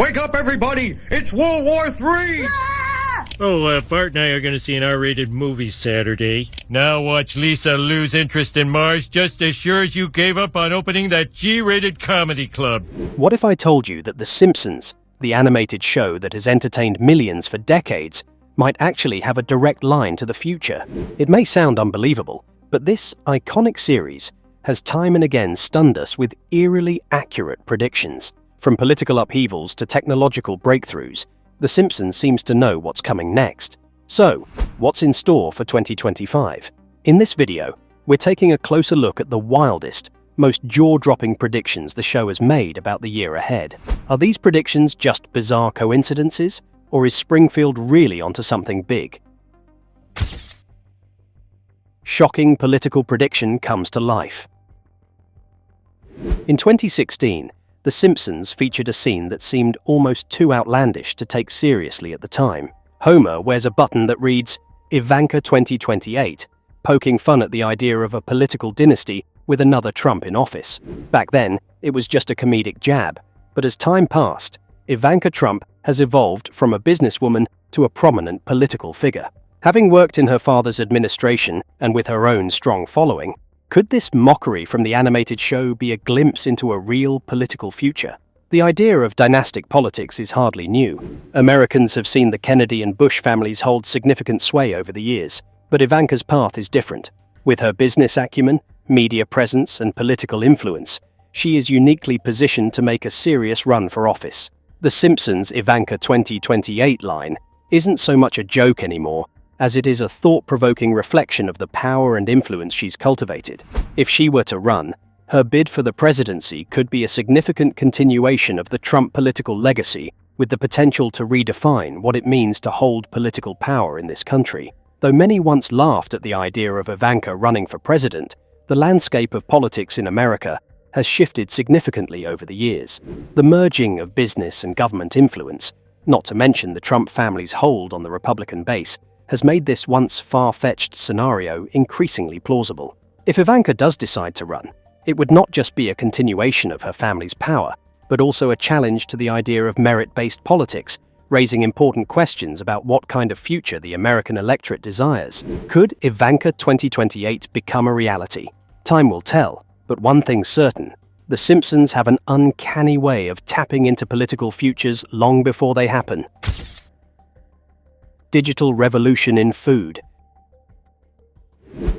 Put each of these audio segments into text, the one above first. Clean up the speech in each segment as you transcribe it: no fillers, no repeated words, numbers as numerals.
Wake up, everybody! It's World War III! Bart and I are going to see an R-rated movie Saturday. Now watch Lisa lose interest in Mars just as sure as you gave up on opening that G-rated comedy club. What if I told you that The Simpsons, the animated show that has entertained millions for decades, might actually have a direct line to the future? It may sound unbelievable, but this iconic series has time and again stunned us with eerily accurate predictions. From political upheavals to technological breakthroughs, The Simpsons seems to know what's coming next. So, what's in store for 2025? In this video, we're taking a closer look at the wildest, most jaw-dropping predictions the show has made about the year ahead. Are these predictions just bizarre coincidences, or is Springfield really onto something big? Shocking political prediction comes to life. In 2016, The Simpsons featured a scene that seemed almost too outlandish to take seriously at the time. Homer wears a button that reads, Ivanka 2028, poking fun at the idea of a political dynasty with another Trump in office. Back then, it was just a comedic jab, but as time passed, Ivanka Trump has evolved from a businesswoman to a prominent political figure. Having worked in her father's administration and with her own strong following, could this mockery from the animated show be a glimpse into a real political future? The idea of dynastic politics is hardly new. Americans have seen the Kennedy and Bush families hold significant sway over the years, but Ivanka's path is different. With her business acumen, media presence, and political influence, she is uniquely positioned to make a serious run for office. The Simpsons' Ivanka 2028 line isn't so much a joke anymore, as it is a thought-provoking reflection of the power and influence she's cultivated. If she were to run, her bid for the presidency could be a significant continuation of the Trump political legacy, with the potential to redefine what it means to hold political power in this country. Though many once laughed at the idea of Ivanka running for president, the landscape of politics in America has shifted significantly over the years. The merging of business and government influence, not to mention the Trump family's hold on the Republican base, has made this once far-fetched scenario increasingly plausible. If Ivanka does decide to run, it would not just be a continuation of her family's power, but also a challenge to the idea of merit-based politics, raising important questions about what kind of future the American electorate desires. Could Ivanka 2028 become a reality? Time will tell, but one thing's certain: The Simpsons have an uncanny way of tapping into political futures long before they happen. Digital revolution in food.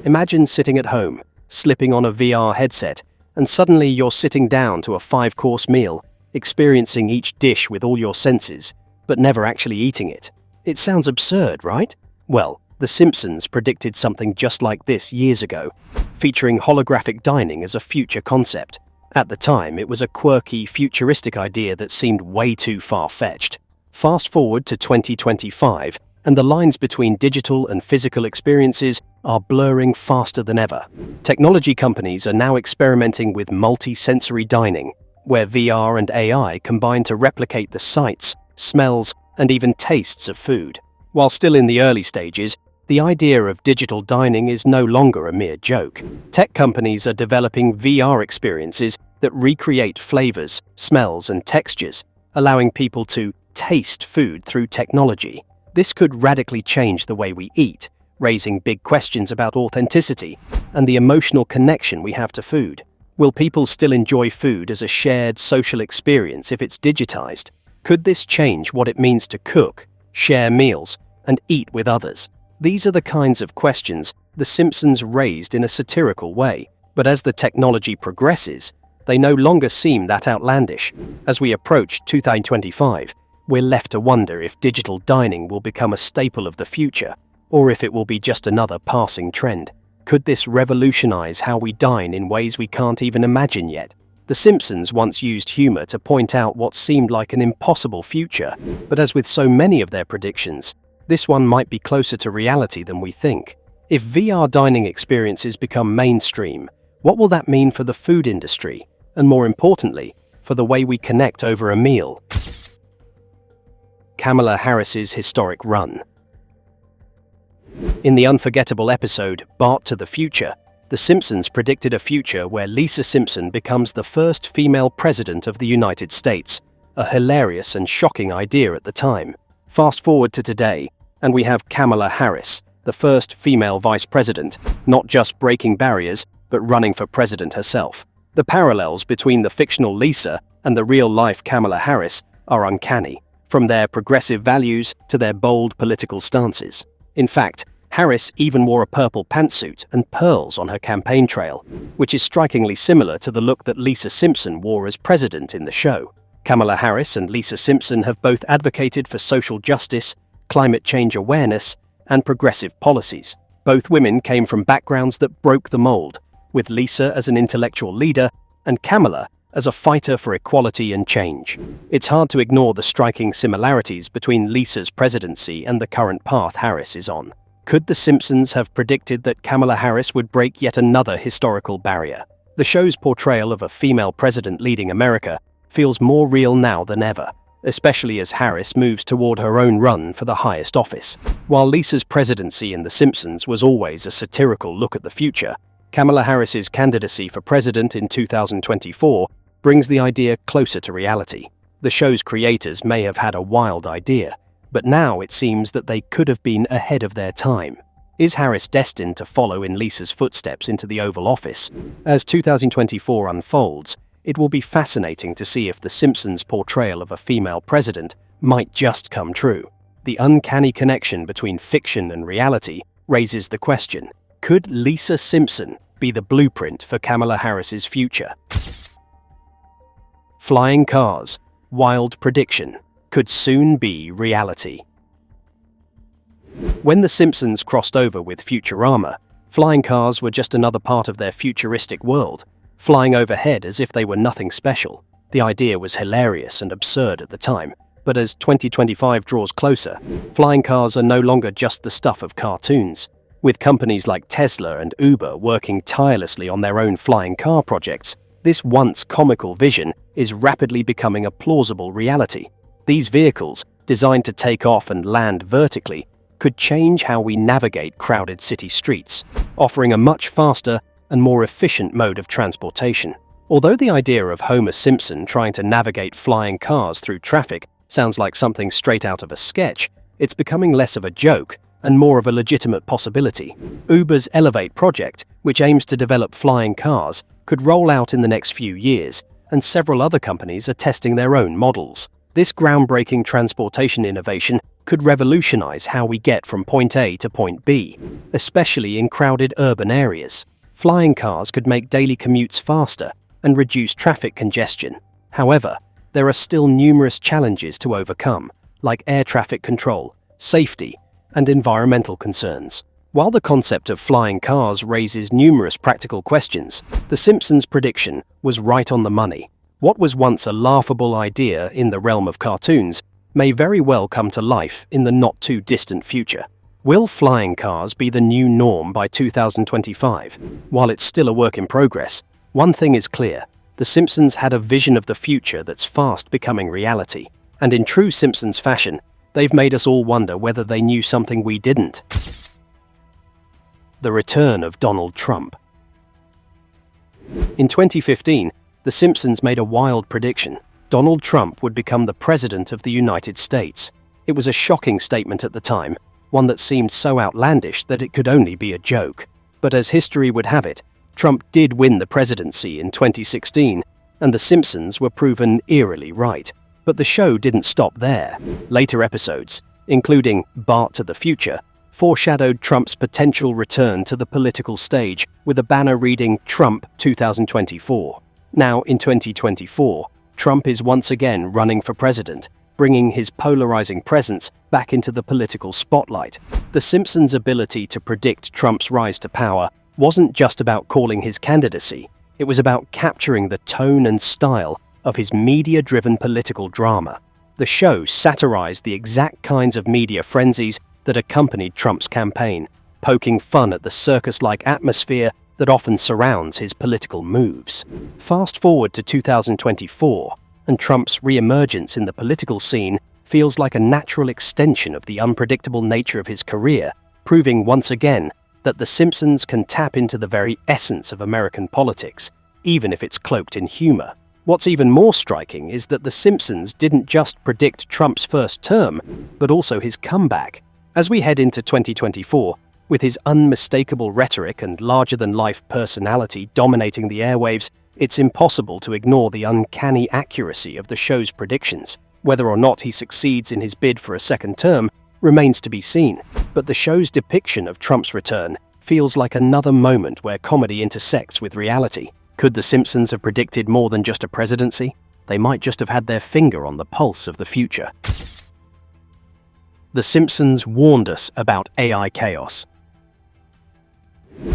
Imagine sitting at home, slipping on a VR headset, and suddenly you're sitting down to a 5-course meal, experiencing each dish with all your senses, but never actually eating it. It sounds absurd, right? Well, The Simpsons predicted something just like this years ago, featuring holographic dining as a future concept. At the time, it was a quirky, futuristic idea that seemed way too far-fetched. Fast forward to 2025, and the lines between digital and physical experiences are blurring faster than ever. Technology companies are now experimenting with multi-sensory dining, where VR and AI combine to replicate the sights, smells, and even tastes of food. While still in the early stages, the idea of digital dining is no longer a mere joke. Tech companies are developing VR experiences that recreate flavors, smells, and textures, allowing people to taste food through technology. This could radically change the way we eat, raising big questions about authenticity and the emotional connection we have to food. Will people still enjoy food as a shared social experience if it's digitized? Could this change what it means to cook, share meals, and eat with others? These are the kinds of questions The Simpsons raised in a satirical way, but as the technology progresses, they no longer seem that outlandish. As we approach 2025, we're left to wonder if digital dining will become a staple of the future, or if it will be just another passing trend. Could this revolutionize how we dine in ways we can't even imagine yet? The Simpsons once used humor to point out what seemed like an impossible future, but as with so many of their predictions, this one might be closer to reality than we think. If VR dining experiences become mainstream, what will that mean for the food industry, and more importantly, for the way we connect over a meal? Kamala Harris's historic run. In the unforgettable episode, Bart to the Future, The Simpsons predicted a future where Lisa Simpson becomes the first female president of the United States, a hilarious and shocking idea at the time. Fast forward to today, and we have Kamala Harris, the first female vice president, not just breaking barriers, but running for president herself. The parallels between the fictional Lisa and the real-life Kamala Harris are uncanny, from their progressive values to their bold political stances. In fact, Harris even wore a purple pantsuit and pearls on her campaign trail, which is strikingly similar to the look that Lisa Simpson wore as president in the show. Kamala Harris and Lisa Simpson have both advocated for social justice, climate change awareness, and progressive policies. Both women came from backgrounds that broke the mold, with Lisa as an intellectual leader and Kamala as a fighter for equality and change. It's hard to ignore the striking similarities between Lisa's presidency and the current path Harris is on. Could The Simpsons have predicted that Kamala Harris would break yet another historical barrier? The show's portrayal of a female president leading America feels more real now than ever, especially as Harris moves toward her own run for the highest office. While Lisa's presidency in The Simpsons was always a satirical look at the future, Kamala Harris's candidacy for president in 2024 brings the idea closer to reality. The show's creators may have had a wild idea, but now it seems that they could have been ahead of their time. Is Harris destined to follow in Lisa's footsteps into the Oval Office? As 2024 unfolds, it will be fascinating to see if The Simpsons' portrayal of a female president might just come true. The uncanny connection between fiction and reality raises the question, could Lisa Simpson be the blueprint for Kamala Harris's future? Flying cars, wild prediction, could soon be reality. When The Simpsons crossed over with Futurama, flying cars were just another part of their futuristic world, flying overhead as if they were nothing special. The idea was hilarious and absurd at the time, but as 2025 draws closer, flying cars are no longer just the stuff of cartoons. With companies like Tesla and Uber working tirelessly on their own flying car projects, this once comical vision is rapidly becoming a plausible reality. These vehicles, designed to take off and land vertically, could change how we navigate crowded city streets, offering a much faster and more efficient mode of transportation. Although the idea of Homer Simpson trying to navigate flying cars through traffic sounds like something straight out of a sketch, it's becoming less of a joke and more of a legitimate possibility. Uber's Elevate project, which aims to develop flying cars, could roll out in the next few years, and several other companies are testing their own models. This groundbreaking transportation innovation could revolutionize how we get from point A to point B, especially in crowded urban areas. Flying cars could make daily commutes faster and reduce traffic congestion. However, there are still numerous challenges to overcome, like air traffic control, safety, and environmental concerns. While the concept of flying cars raises numerous practical questions, The Simpsons' prediction was right on the money. What was once a laughable idea in the realm of cartoons may very well come to life in the not-too-distant future. Will flying cars be the new norm by 2025? While it's still a work in progress, one thing is clear. The Simpsons had a vision of the future that's fast becoming reality. And in true Simpsons fashion, they've made us all wonder whether they knew something we didn't. The return of Donald Trump. In 2015, The Simpsons made a wild prediction. Donald Trump would become the President of the United States. It was a shocking statement at the time, one that seemed so outlandish that it could only be a joke. But as history would have it, Trump did win the presidency in 2016, and The Simpsons were proven eerily right. But the show didn't stop there. Later episodes, including Bart to the Future, foreshadowed Trump's potential return to the political stage with a banner reading Trump 2024. Now, in 2024, Trump is once again running for president, bringing his polarizing presence back into the political spotlight. The Simpsons' ability to predict Trump's rise to power wasn't just about calling his candidacy, it was about capturing the tone and style of his media-driven political drama. The show satirized the exact kinds of media frenzies that accompanied Trump's campaign, poking fun at the circus-like atmosphere that often surrounds his political moves. Fast forward to 2024, and Trump's re-emergence in the political scene feels like a natural extension of the unpredictable nature of his career, proving once again that The Simpsons can tap into the very essence of American politics, even if it's cloaked in humor. What's even more striking is that The Simpsons didn't just predict Trump's first term, but also his comeback. As we head into 2024, with his unmistakable rhetoric and larger-than-life personality dominating the airwaves, it's impossible to ignore the uncanny accuracy of the show's predictions. Whether or not he succeeds in his bid for a second term remains to be seen, but the show's depiction of Trump's return feels like another moment where comedy intersects with reality. Could The Simpsons have predicted more than just a presidency? They might just have had their finger on the pulse of the future. The Simpsons warned us about AI chaos.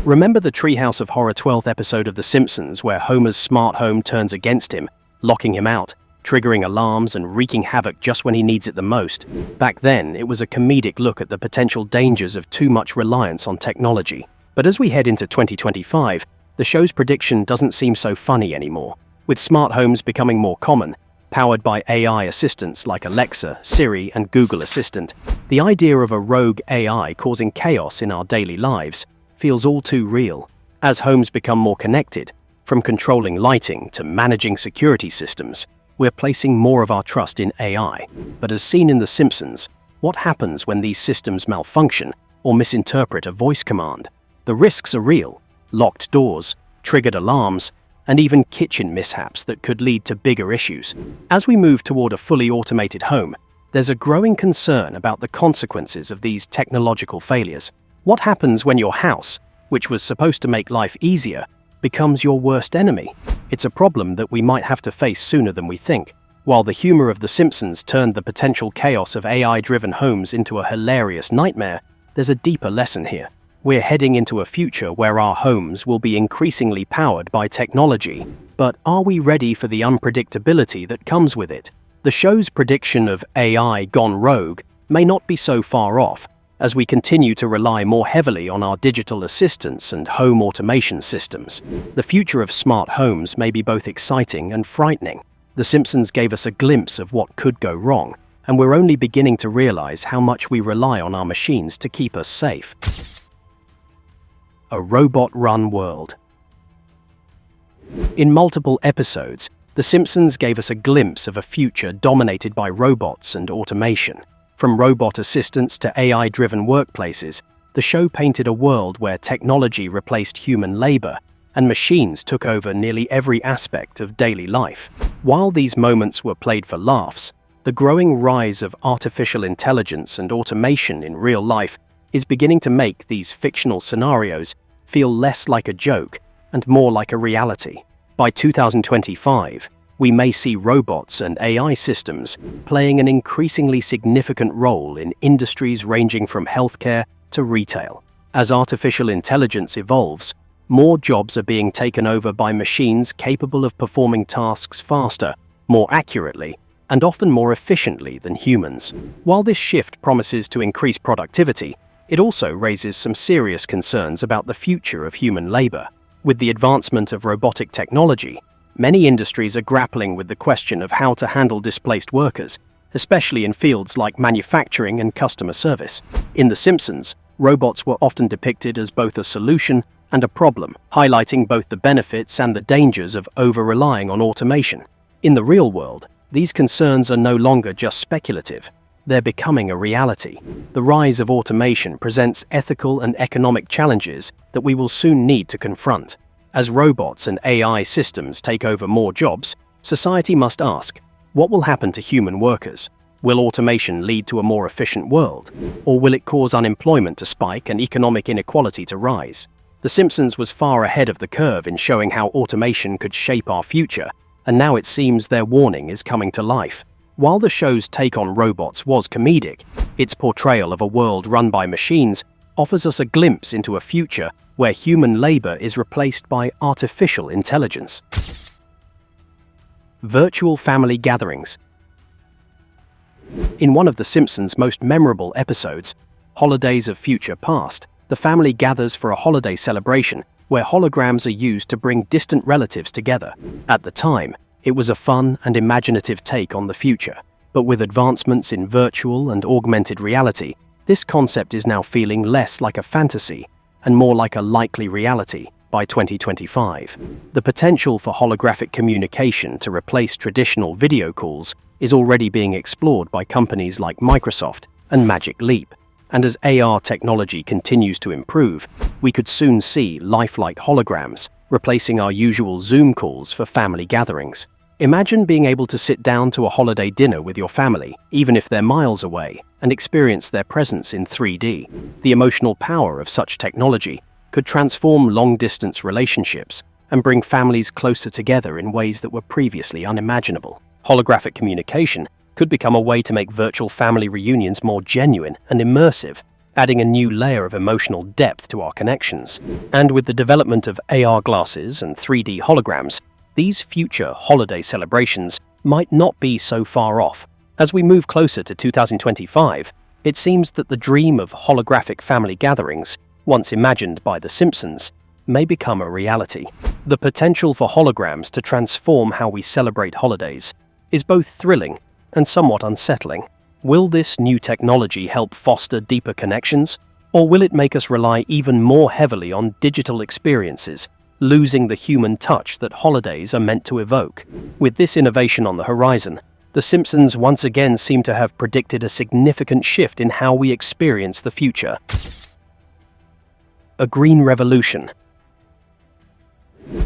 Remember the Treehouse of Horror 12th episode of The Simpsons where Homer's smart home turns against him, locking him out, triggering alarms and wreaking havoc just when he needs it the most? Back then, it was a comedic look at the potential dangers of too much reliance on technology. But as we head into 2025, the show's prediction doesn't seem so funny anymore. With smart homes becoming more common, powered by AI assistants like Alexa, Siri, and Google Assistant, the idea of a rogue AI causing chaos in our daily lives feels all too real. As homes become more connected, from controlling lighting to managing security systems, we're placing more of our trust in AI. But as seen in The Simpsons, what happens when these systems malfunction or misinterpret a voice command? The risks are real. Locked doors, triggered alarms, and even kitchen mishaps that could lead to bigger issues. As we move toward a fully automated home, there's a growing concern about the consequences of these technological failures. What happens when your house, which was supposed to make life easier, becomes your worst enemy? It's a problem that we might have to face sooner than we think. While the humor of The Simpsons turned the potential chaos of AI-driven homes into a hilarious nightmare, there's a deeper lesson here. We're heading into a future where our homes will be increasingly powered by technology, but are we ready for the unpredictability that comes with it? The show's prediction of AI gone rogue may not be so far off, as we continue to rely more heavily on our digital assistants and home automation systems. The future of smart homes may be both exciting and frightening. The Simpsons gave us a glimpse of what could go wrong, and we're only beginning to realize how much we rely on our machines to keep us safe. A robot-run world. In multiple episodes, The Simpsons gave us a glimpse of a future dominated by robots and automation. From robot assistants to AI-driven workplaces, the show painted a world where technology replaced human labor and machines took over nearly every aspect of daily life. While these moments were played for laughs, the growing rise of artificial intelligence and automation in real life is beginning to make these fictional scenarios feel less like a joke and more like a reality. By 2025, we may see robots and AI systems playing an increasingly significant role in industries ranging from healthcare to retail. As artificial intelligence evolves, more jobs are being taken over by machines capable of performing tasks faster, more accurately, and often more efficiently than humans. While this shift promises to increase productivity, it also raises some serious concerns about the future of human labor. With the advancement of robotic technology, many industries are grappling with the question of how to handle displaced workers, especially in fields like manufacturing and customer service. In The Simpsons, robots were often depicted as both a solution and a problem, highlighting both the benefits and the dangers of over-relying on automation. In the real world, these concerns are no longer just speculative. They're becoming a reality. The rise of automation presents ethical and economic challenges that we will soon need to confront. As robots and AI systems take over more jobs, society must ask, what will happen to human workers? Will automation lead to a more efficient world? Or will it cause unemployment to spike and economic inequality to rise? The Simpsons was far ahead of the curve in showing how automation could shape our future, and now it seems their warning is coming to life. While the show's take on robots was comedic, its portrayal of a world run by machines offers us a glimpse into a future where human labor is replaced by artificial intelligence. Virtual family gatherings. In one of The Simpsons' most memorable episodes, Holidays of Future Past, the family gathers for a holiday celebration where holograms are used to bring distant relatives together. At the time, it was a fun and imaginative take on the future, but with advancements in virtual and augmented reality, this concept is now feeling less like a fantasy and more like a likely reality. By by 2025. The potential for holographic communication to replace traditional video calls is already being explored by companies like Microsoft and Magic Leap. And as AR technology continues to improve, we could soon see lifelike holograms replacing our usual Zoom calls for family gatherings. Imagine being able to sit down to a holiday dinner with your family, even if they're miles away, and experience their presence in 3D. The emotional power of such technology could transform long-distance relationships and bring families closer together in ways that were previously unimaginable. Holographic communication could become a way to make virtual family reunions more genuine and immersive, adding a new layer of emotional depth to our connections. And with the development of AR glasses and 3D holograms, these future holiday celebrations might not be so far off. As we move closer to 2025, it seems that the dream of holographic family gatherings, once imagined by The Simpsons, may become a reality. The potential for holograms to transform how we celebrate holidays is both thrilling and somewhat unsettling. Will this new technology help foster deeper connections, or will it make us rely even more heavily on digital experiences, losing the human touch that holidays are meant to evoke? With this innovation on the horizon, The Simpsons once again seem to have predicted a significant shift in how we experience the future. A green revolution.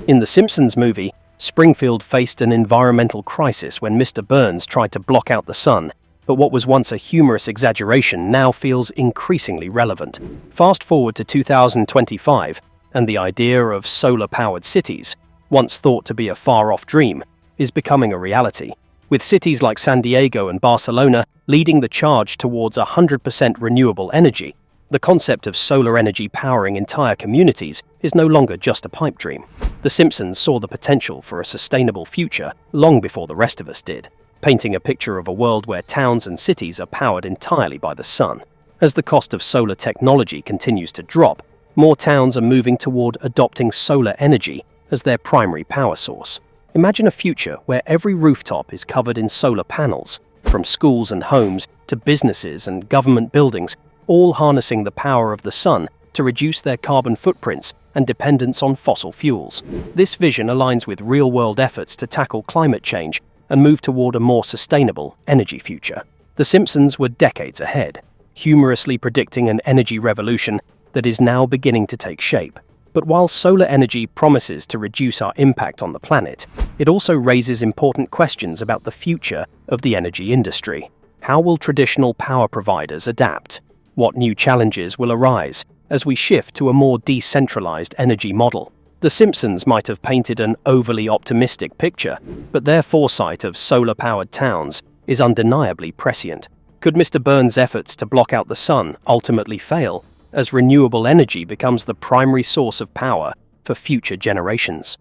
In The Simpsons movie, Springfield faced an environmental crisis when Mr. Burns tried to block out the sun, but what was once a humorous exaggeration now feels increasingly relevant. Fast forward to 2025, and the idea of solar-powered cities, once thought to be a far-off dream, is becoming a reality, with cities like San Diego and Barcelona leading the charge towards 100% renewable energy. The concept of solar energy powering entire communities is no longer just a pipe dream. The Simpsons saw the potential for a sustainable future long before the rest of us did, painting a picture of a world where towns and cities are powered entirely by the sun. As the cost of solar technology continues to drop, more towns are moving toward adopting solar energy as their primary power source. Imagine a future where every rooftop is covered in solar panels, from schools and homes to businesses and government buildings, all harnessing the power of the sun to reduce their carbon footprints and dependence on fossil fuels. This vision aligns with real-world efforts to tackle climate change and move toward a more sustainable energy future. The Simpsons were decades ahead, humorously predicting an energy revolution that is now beginning to take shape. But while solar energy promises to reduce our impact on the planet, it also raises important questions about the future of the energy industry. How will traditional power providers adapt? What new challenges will arise as we shift to a more decentralized energy model? The Simpsons might have painted an overly optimistic picture, but their foresight of solar-powered towns is undeniably prescient. Could Mr. Burns' efforts to block out the sun ultimately fail, as renewable energy becomes the primary source of power for future generations?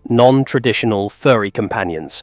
Non-traditional furry companions.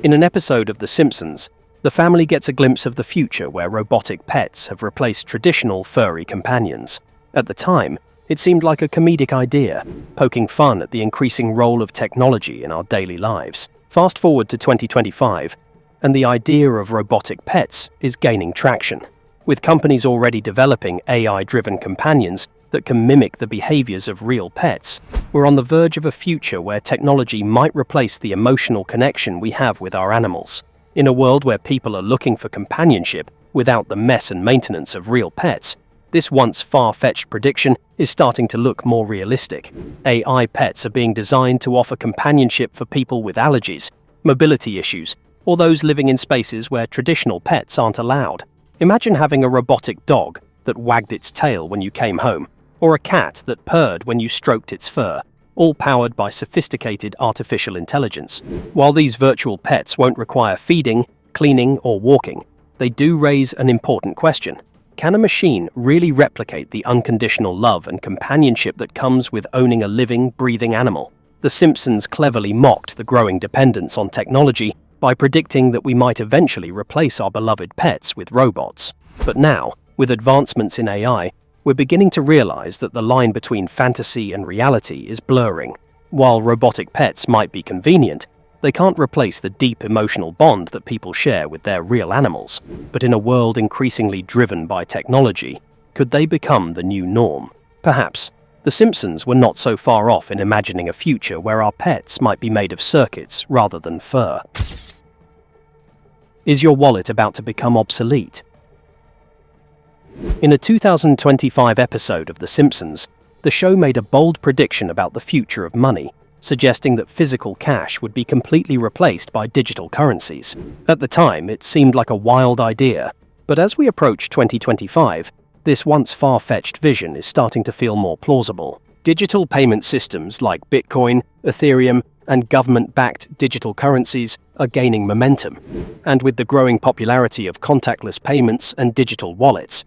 In an episode of The Simpsons, the family gets a glimpse of the future where robotic pets have replaced traditional furry companions. At the time, it seemed like a comedic idea, poking fun at the increasing role of technology in our daily lives. Fast forward to 2025, and the idea of robotic pets is gaining traction. With companies already developing AI-driven companions that can mimic the behaviors of real pets, we're on the verge of a future where technology might replace the emotional connection we have with our animals. In a world where people are looking for companionship without the mess and maintenance of real pets, this once far-fetched prediction is starting to look more realistic. AI pets are being designed to offer companionship for people with allergies, mobility issues, or those living in spaces where traditional pets aren't allowed. Imagine having a robotic dog that wagged its tail when you came home, or a cat that purred when you stroked its fur, all powered by sophisticated artificial intelligence. While these virtual pets won't require feeding, cleaning, or walking, they do raise an important question. Can a machine really replicate the unconditional love and companionship that comes with owning a living, breathing animal? The Simpsons cleverly mocked the growing dependence on technology by predicting that we might eventually replace our beloved pets with robots. But now, with advancements in AI, we're beginning to realize that the line between fantasy and reality is blurring. While robotic pets might be convenient, they can't replace the deep emotional bond that people share with their real animals. But in a world increasingly driven by technology, could they become the new norm? Perhaps, The Simpsons were not so far off in imagining a future where our pets might be made of circuits rather than fur. Is your wallet about to become obsolete? In a 2025 episode of The Simpsons, the show made a bold prediction about the future of money, suggesting that physical cash would be completely replaced by digital currencies. At the time, it seemed like a wild idea, but as we approach 2025, this once far-fetched vision is starting to feel more plausible. Digital payment systems like Bitcoin, Ethereum, and government-backed digital currencies are gaining momentum. And with the growing popularity of contactless payments and digital wallets,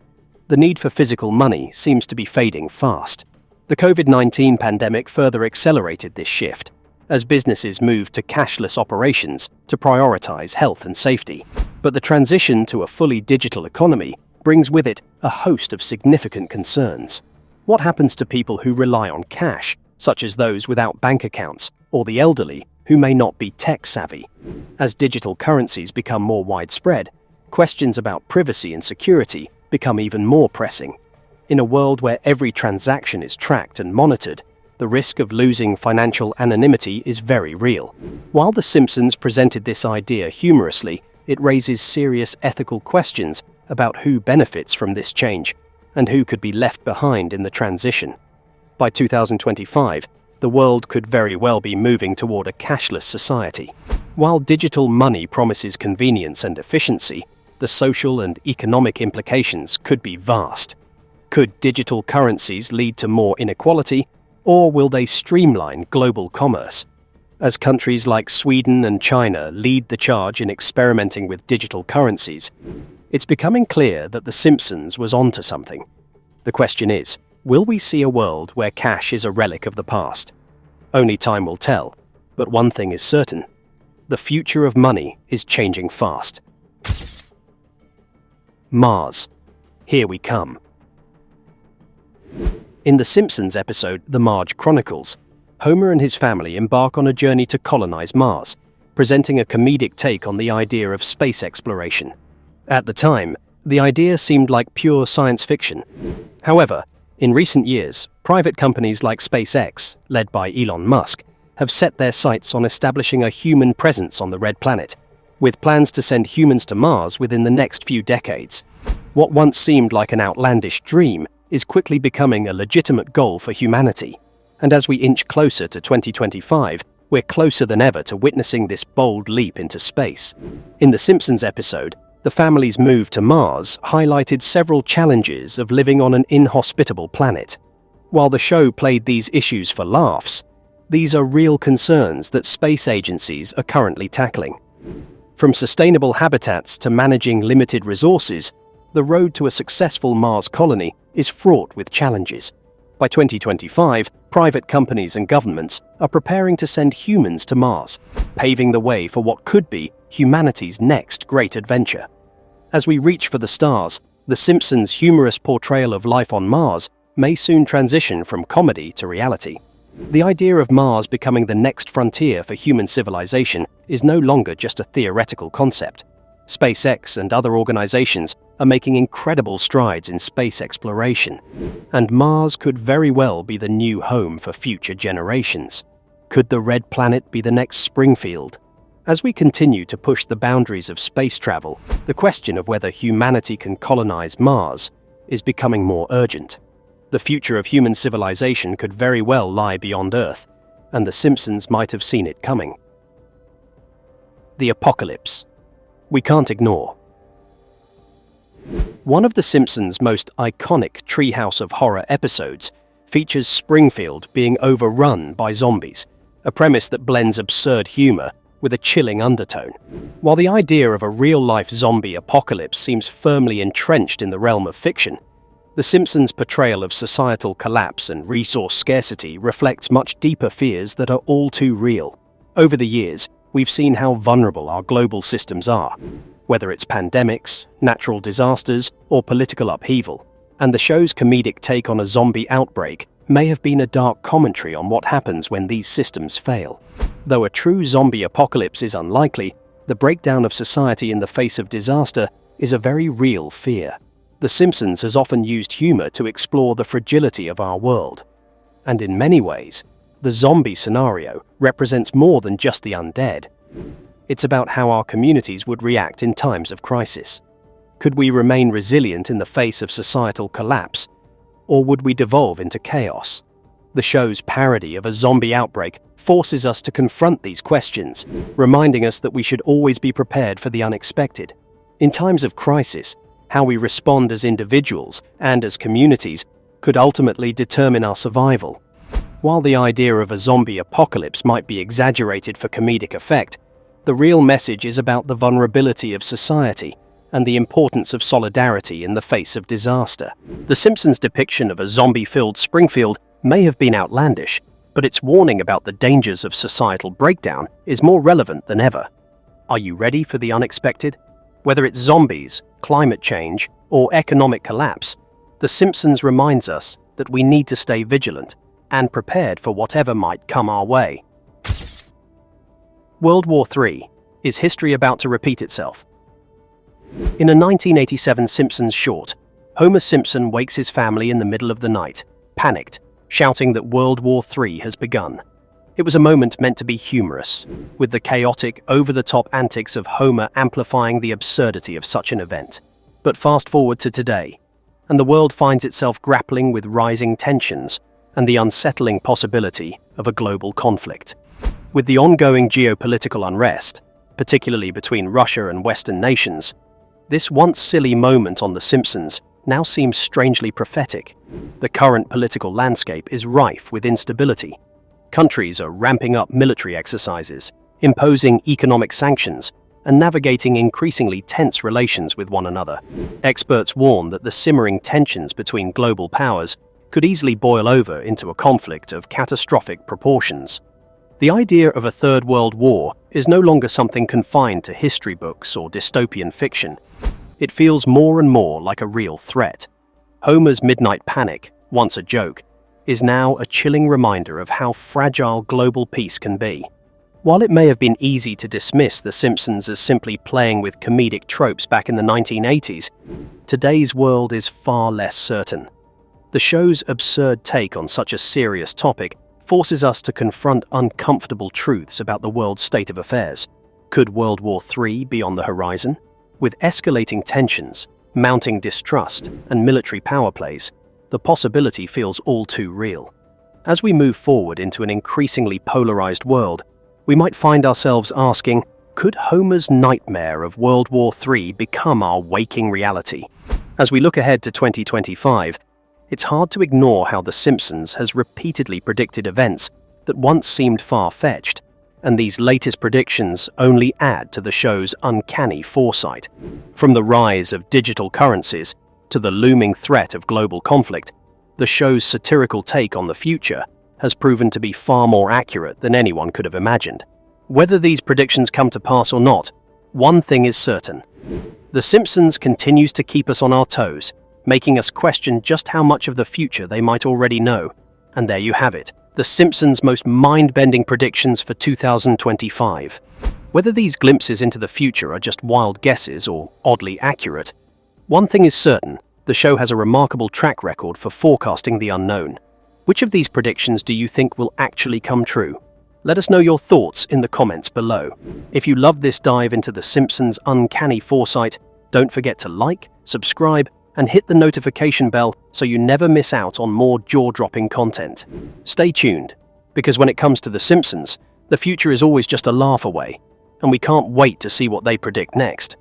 the need for physical money seems to be fading fast. The COVID-19 pandemic further accelerated this shift, as businesses moved to cashless operations to prioritize health and safety. But the transition to a fully digital economy brings with it a host of significant concerns. What happens to people who rely on cash, such as those without bank accounts, or the elderly who may not be tech-savvy? As digital currencies become more widespread, questions about privacy and security become even more pressing. In a world where every transaction is tracked and monitored, the risk of losing financial anonymity is very real. While The Simpsons presented this idea humorously, it raises serious ethical questions about who benefits from this change and who could be left behind in the transition. By 2025, the world could very well be moving toward a cashless society. While digital money promises convenience and efficiency, the social and economic implications could be vast. Could digital currencies lead to more inequality, or will they streamline global commerce? As countries like Sweden and China lead the charge in experimenting with digital currencies, it's becoming clear that The Simpsons was onto something. The question is, will we see a world where cash is a relic of the past? Only time will tell, but one thing is certain: the future of money is changing fast. Mars. Here we come. In The Simpsons episode The Marge Chronicles, Homer and his family embark on a journey to colonize Mars, presenting a comedic take on the idea of space exploration. At the time, the idea seemed like pure science fiction. However, in recent years, private companies like SpaceX, led by Elon Musk, have set their sights on establishing a human presence on the Red Planet, with plans to send humans to Mars within the next few decades. What once seemed like an outlandish dream is quickly becoming a legitimate goal for humanity. And as we inch closer to 2025, we're closer than ever to witnessing this bold leap into space. In The Simpsons episode, the family's move to Mars highlighted several challenges of living on an inhospitable planet. While the show played these issues for laughs, these are real concerns that space agencies are currently tackling. From sustainable habitats to managing limited resources, the road to a successful Mars colony is fraught with challenges. By 2025, private companies and governments are preparing to send humans to Mars, paving the way for what could be humanity's next great adventure. As we reach for the stars, The Simpsons' humorous portrayal of life on Mars may soon transition from comedy to reality. The idea of Mars becoming the next frontier for human civilization is no longer just a theoretical concept. SpaceX and other organizations are making incredible strides in space exploration, and Mars could very well be the new home for future generations. Could the Red Planet be the next Springfield? As we continue to push the boundaries of space travel, the question of whether humanity can colonize Mars is becoming more urgent. The future of human civilization could very well lie beyond Earth, and The Simpsons might have seen it coming. The apocalypse. We can't ignore. One of The Simpsons' most iconic Treehouse of Horror episodes features Springfield being overrun by zombies, a premise that blends absurd humor with a chilling undertone. While the idea of a real-life zombie apocalypse seems firmly entrenched in the realm of fiction, The Simpsons' portrayal of societal collapse and resource scarcity reflects much deeper fears that are all too real. Over the years, we've seen how vulnerable our global systems are, whether it's pandemics, natural disasters, or political upheaval. And the show's comedic take on a zombie outbreak may have been a dark commentary on what happens when these systems fail. Though a true zombie apocalypse is unlikely, the breakdown of society in the face of disaster is a very real fear. The Simpsons has often used humor to explore the fragility of our world. And in many ways, the zombie scenario represents more than just the undead. It's about how our communities would react in times of crisis. Could we remain resilient in the face of societal collapse, or would we devolve into chaos? The show's parody of a zombie outbreak forces us to confront these questions, reminding us that we should always be prepared for the unexpected. In times of crisis, how we respond as individuals and as communities could ultimately determine our survival. While the idea of a zombie apocalypse might be exaggerated for comedic effect, the real message is about the vulnerability of society and the importance of solidarity in the face of disaster. The Simpsons' depiction of a zombie-filled Springfield may have been outlandish, but its warning about the dangers of societal breakdown is more relevant than ever. Are you ready for the unexpected? Whether it's zombies, climate change, or economic collapse, The Simpsons reminds us that we need to stay vigilant and prepared for whatever might come our way. World War III. Is history about to repeat itself? In a 1987 Simpsons short, Homer Simpson wakes his family in the middle of the night, panicked, shouting that World War III has begun. It was a moment meant to be humorous, with the chaotic, over-the-top antics of Homer amplifying the absurdity of such an event. But fast forward to today, and the world finds itself grappling with rising tensions and the unsettling possibility of a global conflict. With the ongoing geopolitical unrest, particularly between Russia and Western nations, this once silly moment on The Simpsons now seems strangely prophetic. The current political landscape is rife with instability. Countries are ramping up military exercises, imposing economic sanctions, and navigating increasingly tense relations with one another. Experts warn that the simmering tensions between global powers could easily boil over into a conflict of catastrophic proportions. The idea of a Third World War is no longer something confined to history books or dystopian fiction. It feels more and more like a real threat. Homer's midnight panic, once a joke, is now a chilling reminder of how fragile global peace can be. While it may have been easy to dismiss The Simpsons as simply playing with comedic tropes back in the 1980s, today's world is far less certain. The show's absurd take on such a serious topic forces us to confront uncomfortable truths about the world's state of affairs. Could World War III be on the horizon? With escalating tensions, mounting distrust, and military power plays, the possibility feels all too real. As we move forward into an increasingly polarized world, we might find ourselves asking, could Homer's nightmare of World War III become our waking reality? As we look ahead to 2025, it's hard to ignore how The Simpsons has repeatedly predicted events that once seemed far-fetched, and these latest predictions only add to the show's uncanny foresight. From the rise of digital currencies to the looming threat of global conflict, the show's satirical take on the future has proven to be far more accurate than anyone could have imagined. Whether these predictions come to pass or not, one thing is certain. The Simpsons continues to keep us on our toes, making us question just how much of the future they might already know. And there you have it, The Simpsons' most mind-bending predictions for 2025. Whether these glimpses into the future are just wild guesses or oddly accurate, one thing is certain, the show has a remarkable track record for forecasting the unknown. Which of these predictions do you think will actually come true? Let us know your thoughts in the comments below. If you loved this dive into The Simpsons' uncanny foresight, don't forget to like, subscribe, and hit the notification bell so you never miss out on more jaw-dropping content. Stay tuned, because when it comes to The Simpsons, the future is always just a laugh away, and we can't wait to see what they predict next.